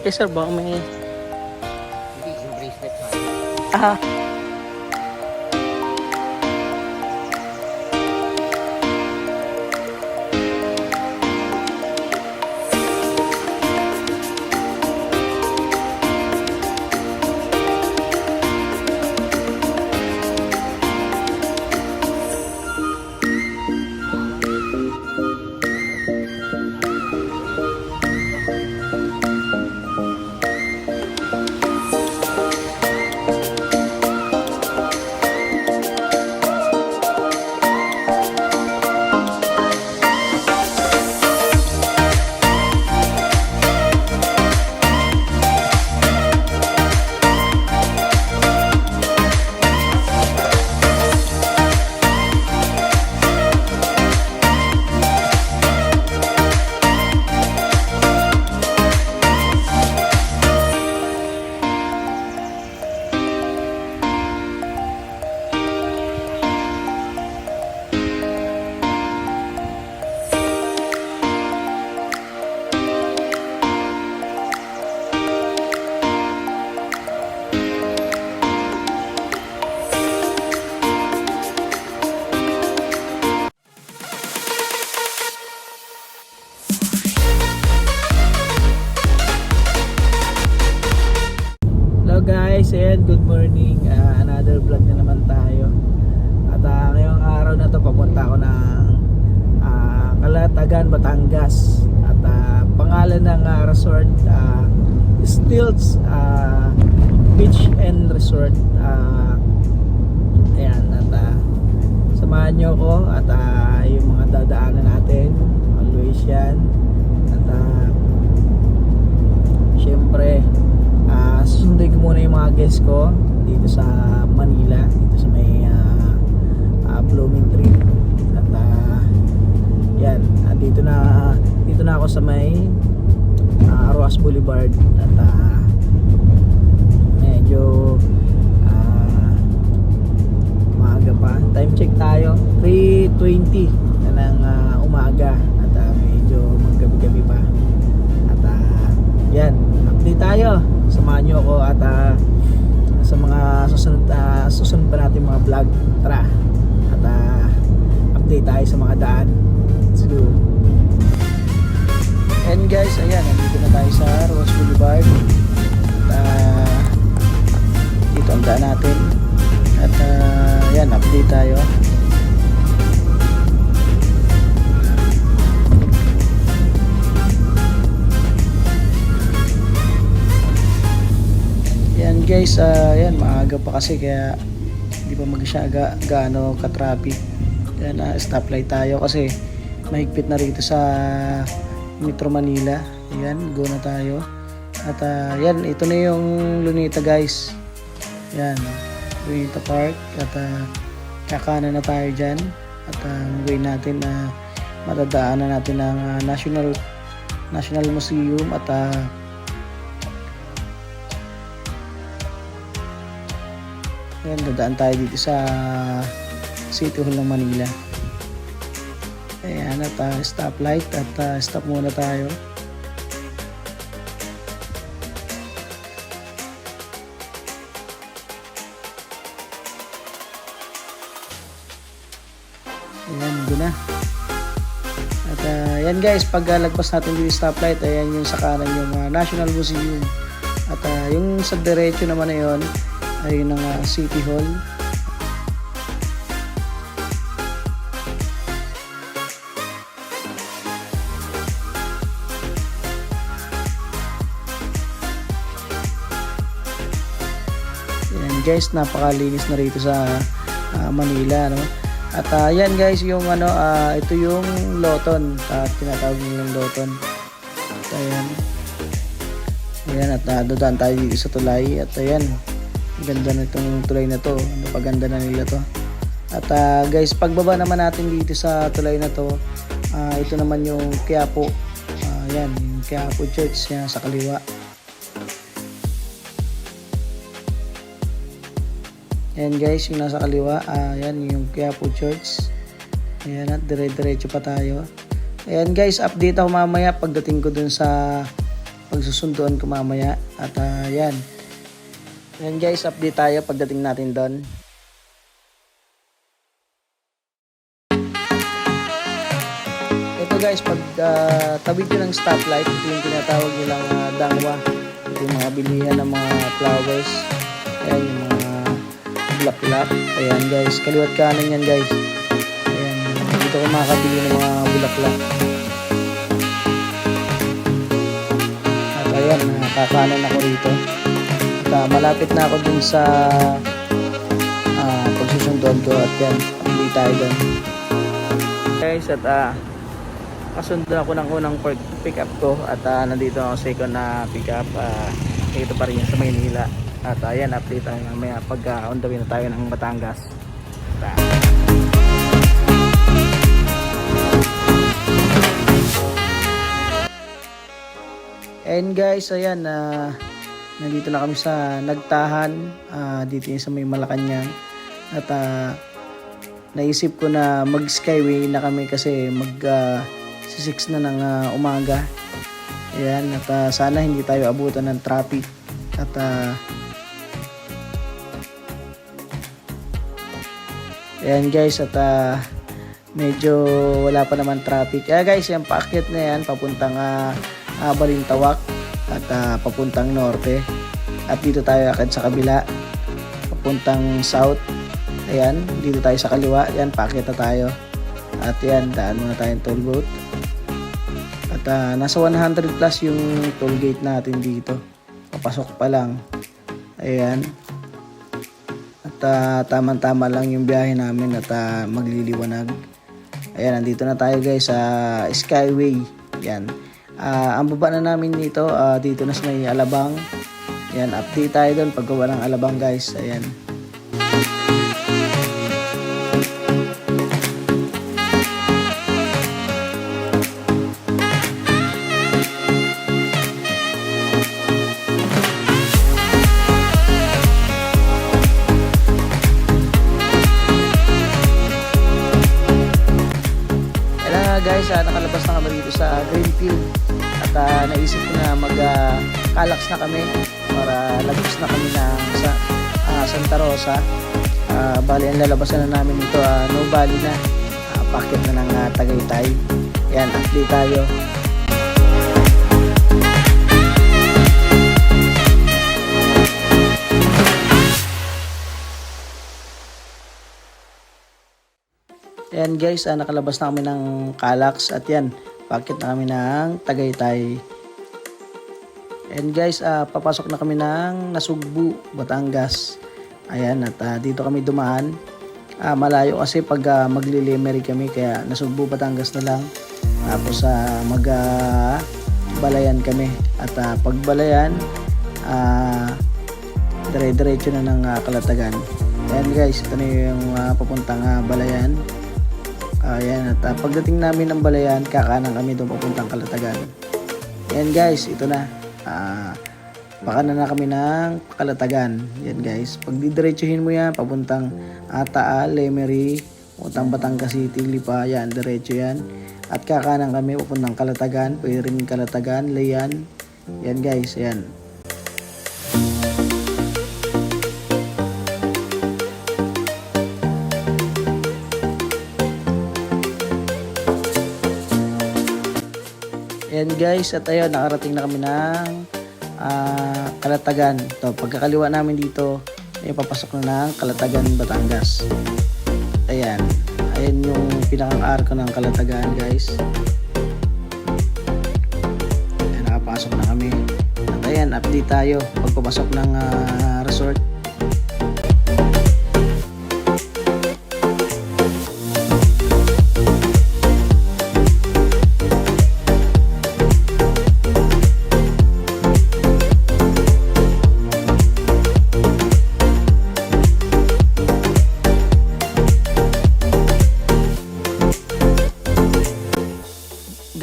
Eh sir, baka may... Hindi, yung bracelet na. Ah, hello guys, and good morning. Another vlog na naman tayo. At ngayong araw na to papunta ako ng Calatagan, Batangas. At pangalan ng resort Stilts Beach and Resort. Ayan, at samahan nyo ko at yung mga dadaanan natin always yan. At syempre susunduin ko muna yung mga guests ko dito sa Manila, dito sa may Blooming Tree. At yan, dito na ako sa may Roas Boulevard. At medyo maaga pa, time check tayo 3:20 na ng umaga. At medyo maggabi-gabi pa. At yan, update tayo. Samahan nyo ako at sa mga susunod pa natin mga vlog. Tara at update tayo sa mga daan. Let's go. And guys, ayan, nandito na tayo sa Roas Boulevard. At dito ang daan natin. At ayan, update tayo. Yan guys, yan maaga pa kasi kaya hindi pa magsyaga gaano ka-traffic. Yan, stoplight tayo kasi mahigpit na rito sa Metro Manila. Yan, go na tayo. At yan, ito na yung Luneta guys. Yan, Luneta Park. At kakanan na tayo dyan. At ang way natin na madadaanan natin ng National Museum. At yan, dadaan tayo dito sa City Hall ng Manila. Ayan, at stoplight at stop muna tayo. Ayan, doon na. At yan guys, pag lagpas natin dito yung stoplight, ayan yung sa kanan yung National Museum. At yung sa diretso naman na yun, ayun ang City Hall. Ayan guys, napakalinis na rito sa Manila, no? At yan guys, yung ito yung Loton, tinatawag nilang Loton. At ayan. Ayan, at dadaan tayo dito sa tulay. At ayan, ganda na itong tulay na to, napaganda na nila to. At guys, pagbaba naman natin dito sa tulay na to, ito naman yung Quiapo. Yan, yung Quiapo Church yan sa kaliwa. Yan guys, yung nasa kaliwa, yan yung Quiapo Church. Ayan, at dire-diretso pa tayo. Ayan guys, update ako mamaya pagdating ko dun sa pagsusunduan ko mamaya. At yan. Yan guys, update tayo pagdating natin doon. Ito guys, pag tawid nyo ng stoplight, ito yung tinatawag nilang dangwa. Ito yung mga bilihan ng mga flowers. Ayan, yung mga bulaklak. Ayan guys, kaliwat kanan yan guys. Ayan, dito ko makakabili ng mga bulaklak. At ayan, nakakanan ako rito. At malapit na ako dun sa pagsusunduan ko. At yan, hindi tayo dun. Guys, at kasundo ako ng unang pick up ko. At nandito ako second na pick up. Ito pa rin yan sa Maynila. At ayan, update tayo mamaya pag on the way na tayo ng Batangas. And guys, ayan, nandito na kami sa Nagtahan, dito yung sa may Malacanang. At naisip ko na mag skyway na kami kasi mag 6 na ng umaga. Ayan, at sana hindi tayo abutan ng traffic. At ayan guys, at medyo wala pa naman traffic. Kaya guys, yung paakyat na yan papuntang Balintawak at papuntang norte. At dito tayo akad sa kabila papuntang south. Ayan, dito tayo sa kaliwa. Yan, paakyat na tayo. At yan, daan muna tayong toll booth. At nasa 100 plus yung toll gate natin dito. Papasok pa lang. Ayan. At tama-tama lang yung biyahe namin at magliliwanag. Ayan, nandito na tayo guys sa Skyway. Yan. Ang baba na namin dito, dito na sa may Alabang. Yan, update tayo doon paggawa ng Alabang guys. Ayan. Guys, nakalabas na kami dito sa Greenfield at naisip ko na mag-kalax na kami para lagos na kami ng Santa Rosa. Bali, ang lalabasan na namin ito, No Valley na, packet na ng Tagaytay. Yan, update tayo. Ayan guys, nakalabas na kami ng Calax at yan, packet na kami ng Tagaytay. And guys, papasok na kami ng Nasugbu, Batangas. Ayan, at dito kami dumaan. Malayo kasi pag maglilimery kami, kaya Nasugbu, Batangas na lang. Tapos Balayan kami. At pag Balayan, dire-diretso na ng Kalatagan. Ayan guys, ito na yung papuntang Balayan. Ayan, at pagdating namin ng Balayan, kakanan kami doon papuntang Kalatagan. Ayan guys, ito na. Pakanan na kami ng Kalatagan. Yan guys, pag didiretsuhin mo yan, papuntang Taal, Lemery, papuntang Batangas City, Lipa, yan, diretso yan. At kakanan kami papuntang Kalatagan, pwede rin Kalatagan, Layan. Yan guys, yan. Ayan guys, at ayun, nakarating na kami ng Kalatagan. Ito, pagkakaliwa namin dito, ay papasok na ng Kalatagan, Batangas. Ayan, ayan yung pinakang arko ng Kalatagan guys. Ayan, nakapasok na kami. At ayan, update tayo pagpapasok ng resort.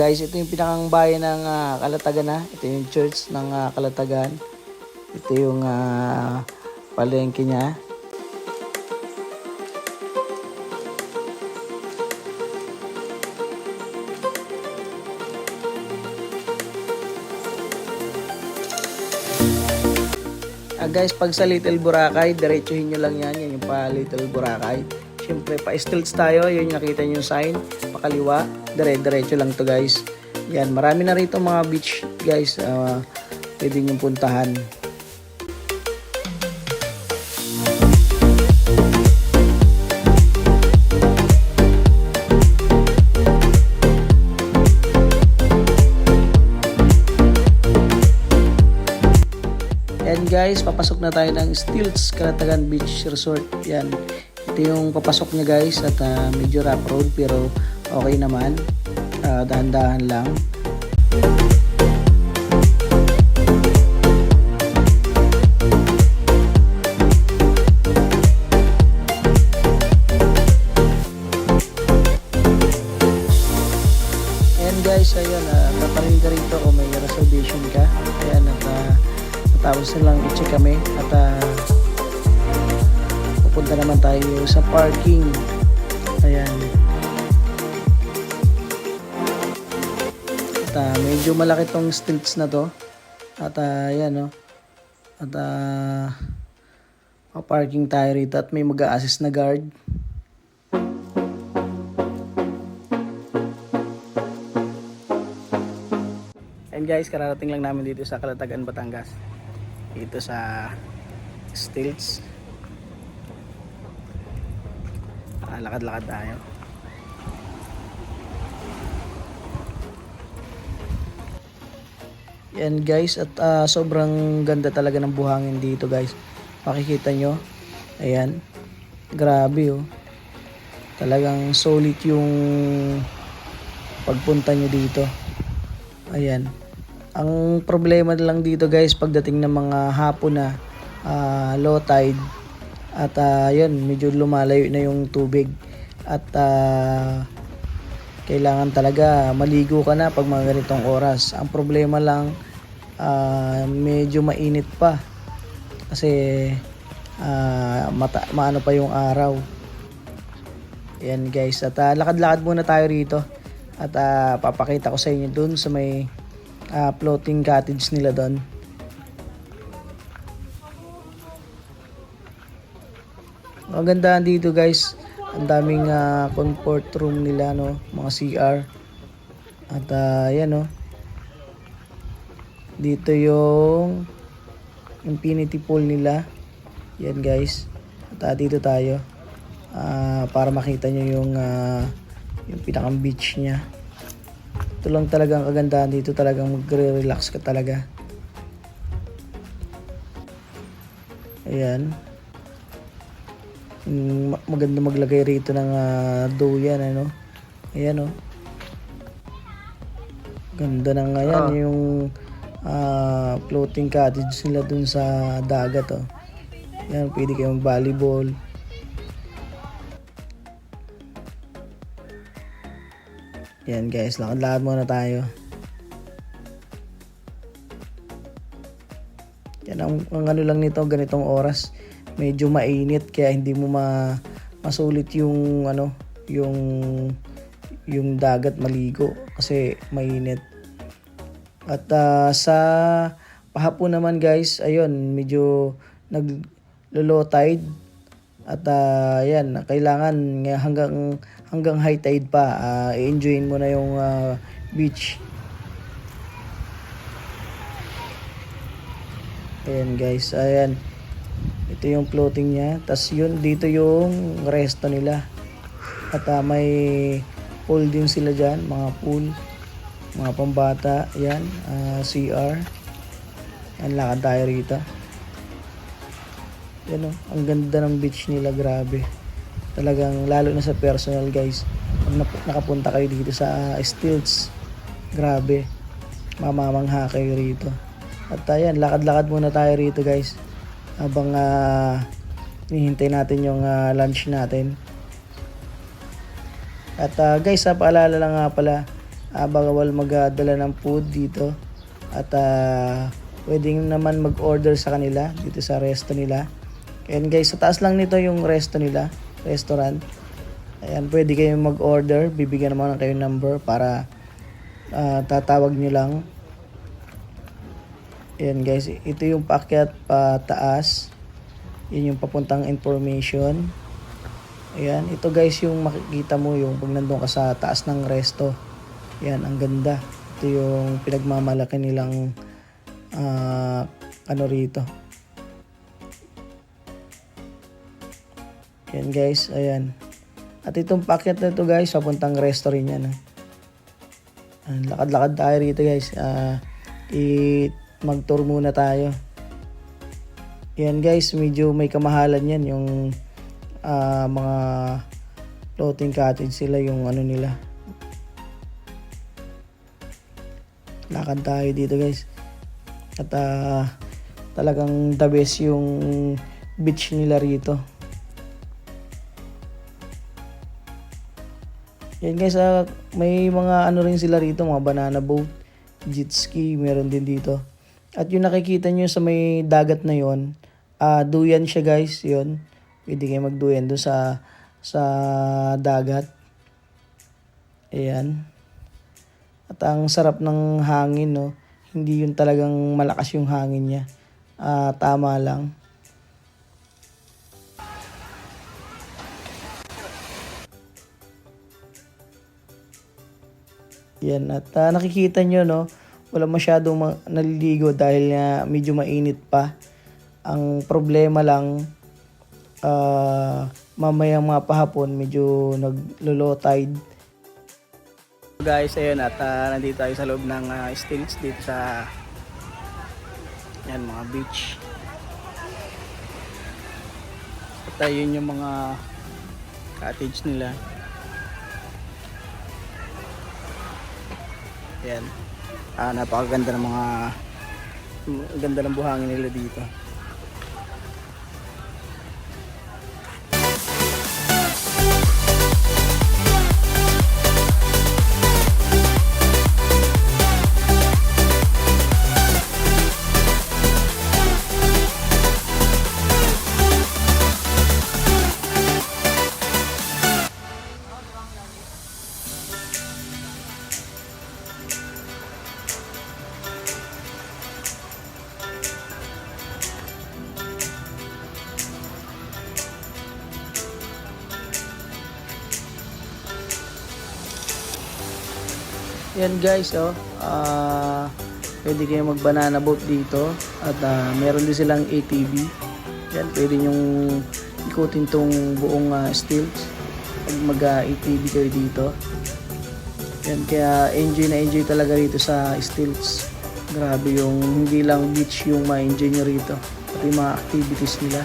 Guys, ito yung pinakang bayan ng Kalatagan na. Ito yung church ng Kalatagan. Ito yung palengke niya. Guys, pag sa Little Boracay, diretsuhin nyo lang yan. Yan yung pa Little Boracay. Siyempre, pa-stilts tayo. Yun yung nakita nyo yung sign. Pakaliwa. Diretso lang to guys. Yan, marami na rito mga beach guys. Pwede nyo puntahan. Yan guys, papasok na tayo ng Stilts Calatagan Beach Resort. Yan. Ito yung papasok niya guys at medyo rough road pero okay naman. Dahan-dahan lang. Ayan guys, ayan, katarin ka rito kung may reservation ka. Ayan, tapos na lang i-check kami at pupunta naman tayo sa parking. Ayan. At medyo malaki tong stilts na to. At ayan no. At parking tayo rito at may mag-a-assist na guard. And guys, kararating lang namin dito sa Calatagan, Batangas. Dito sa Stilts. Lakad-lakad tayo. Yan guys, at sobrang ganda talaga ng buhangin dito guys. Makikita nyo. Ayan. Grabe oh. Talagang solid yung pagpunta nyo dito. Ayan. Ang problema lang dito guys pagdating ng mga hapon na low tide at yun medyo lumalayo na yung tubig at kailangan talaga maligo ka na pag mga ganitong oras. Ang problema lang medyo mainit pa kasi maano pa yung araw. Ayan guys, at lakad-lakad muna tayo rito at papakita ko sa inyo dun sa may floating cottage nila doon. Ang ganda dito guys, ang daming comfort room nila no, mga CR. At yan no. Dito yung infinity pool nila. Yan guys. At dito tayo para makita nyo yung pinakang beach niya. Ito lang talagang kagandahan dito, talagang magre-relax ka talaga. Ayan. Maganda maglagay rito ng duyan ano. Ayan oh. Ganda ng ayan yung floating cottage nila dun sa dagat oh. Ayan, pwede kayong volleyball. Yan guys, lakad-lakad muna tayo. Yan ang ano lang nito, ganitong oras. Medyo mainit kaya hindi mo masulit yung ano, yung dagat maligo kasi mainit. At sa pahapon naman guys, ayun, medyo nag-low tide. At yan, kailangan hanggang high tide pa i-enjoyin mo na yung beach. Ayan guys, ayan. Ito yung floating niya. Tas yun, dito yung resto nila. At may pool din sila dyan, mga pool, mga pambata. Ayan, CR. Ayan, lakad tayo rito. Yan oh, ang ganda ng beach nila, grabe. Talagang lalo na sa personal guys. Pag nakapunta kayo dito sa Stilts, grabe. Mamamangha kayo rito. At ayan, lakad-lakad muna tayo rito guys. Habang hinihintay natin yung lunch natin. At guys, paalala lang nga pala, bawal magdala ng food dito. At pwedeng naman mag-order sa kanila dito sa resto nila. Ayan guys, sa taas lang nito yung resto nila, restaurant. Ayan, pwede kayong mag-order. Bibigyan naman kayo number para tatawag nyo lang. Ayan guys, ito yung paakyat pataas. Yun yung papuntang information. Ayan, ito guys yung makikita mo yung pag nandun ka sa taas ng resto. Ayan, ang ganda. Ito yung pinagmamalaki nilang ano rito. Ayan guys, ayan. At itong paakyat na ito guys, papuntang resto rin yan. Lakad-lakad tayo rito guys. Mag-tour muna tayo. Yan guys, medyo may kamahalan yan yung mga floating cottage sila yung ano nila. Lakad tayo dito guys. At talagang the best yung beach nila rito. Yan guys, may mga ano rin sila rito, mga banana boat, jet ski, meron din dito. At yung nakikita nyo sa may dagat na yon, duyan siya guys, yon. Pwede kayo magduyan doon sa dagat. Ayan. At ang sarap ng hangin, no. Hindi yun talagang malakas yung hangin niya. Tama lang. Yan, at nakikita nyo, no, wala masyadong naliligo dahil medyo mainit pa. Ang problema lang, mamayang mga pahapon, medyo naglo-low tide. So guys, ayun, at nandito tayo sa loob ng stilts dito sa yan, mga beach. At ayun yung mga cottage nila. Yan. Napakaganda ng ganda ng buhangin nila dito. Yan guys, pwede kayo mag banana boat dito at meron din silang ATV. Yan, pwede nyong ikutin tong buong stilts pag mag ATV kayo dito. Yan, kaya enjoy talaga rito sa stilts. Grabe yung hindi lang beach yung ma-enjoy nyo rito, pati mga activities nila.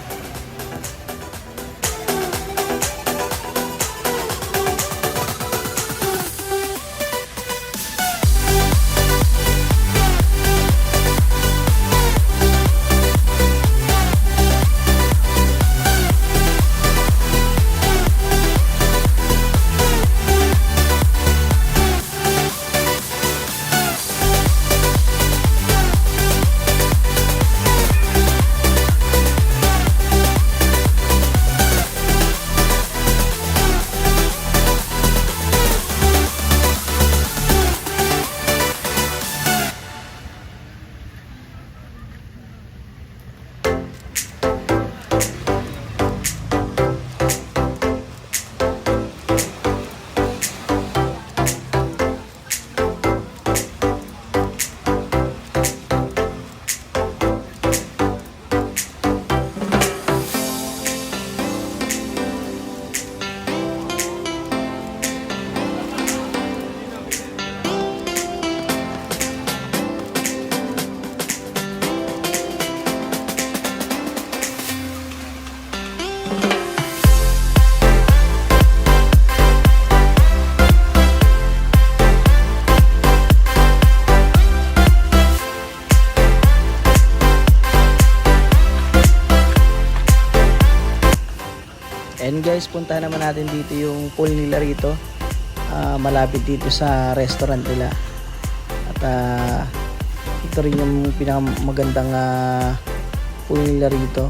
And guys, puntahan naman natin dito yung pool nila rito. Malapit dito sa restaurant nila. At ito rin yung pinakamagandang pool nila rito.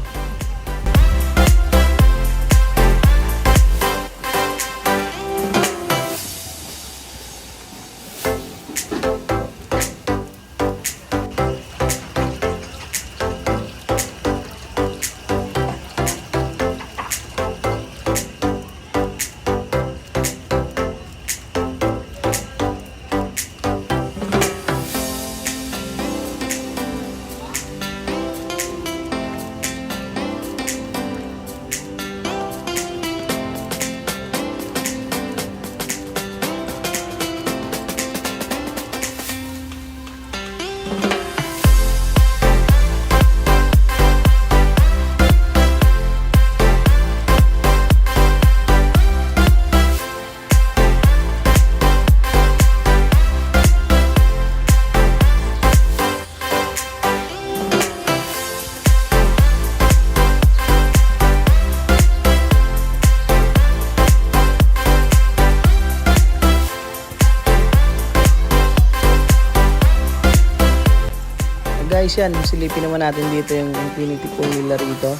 guys, yan, silipin naman natin dito yung infinity pool nila rito.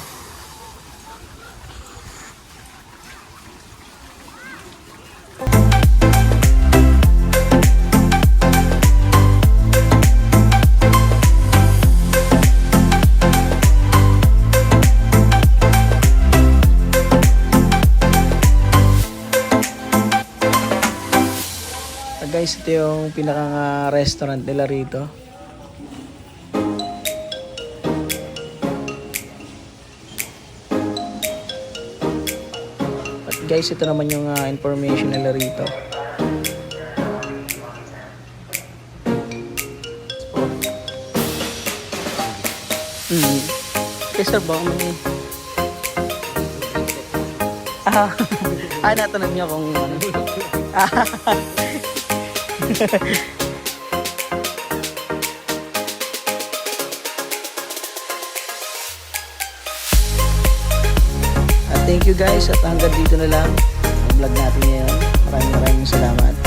Guys, ito yung pinakang restaurant nila rito. At guys, ito naman yung information nila rito. Okay, sir, baka may... natanong niyo kung ano. Thank you guys, at hanggang dito na lang ang vlog natin ngayon. Maraming salamat.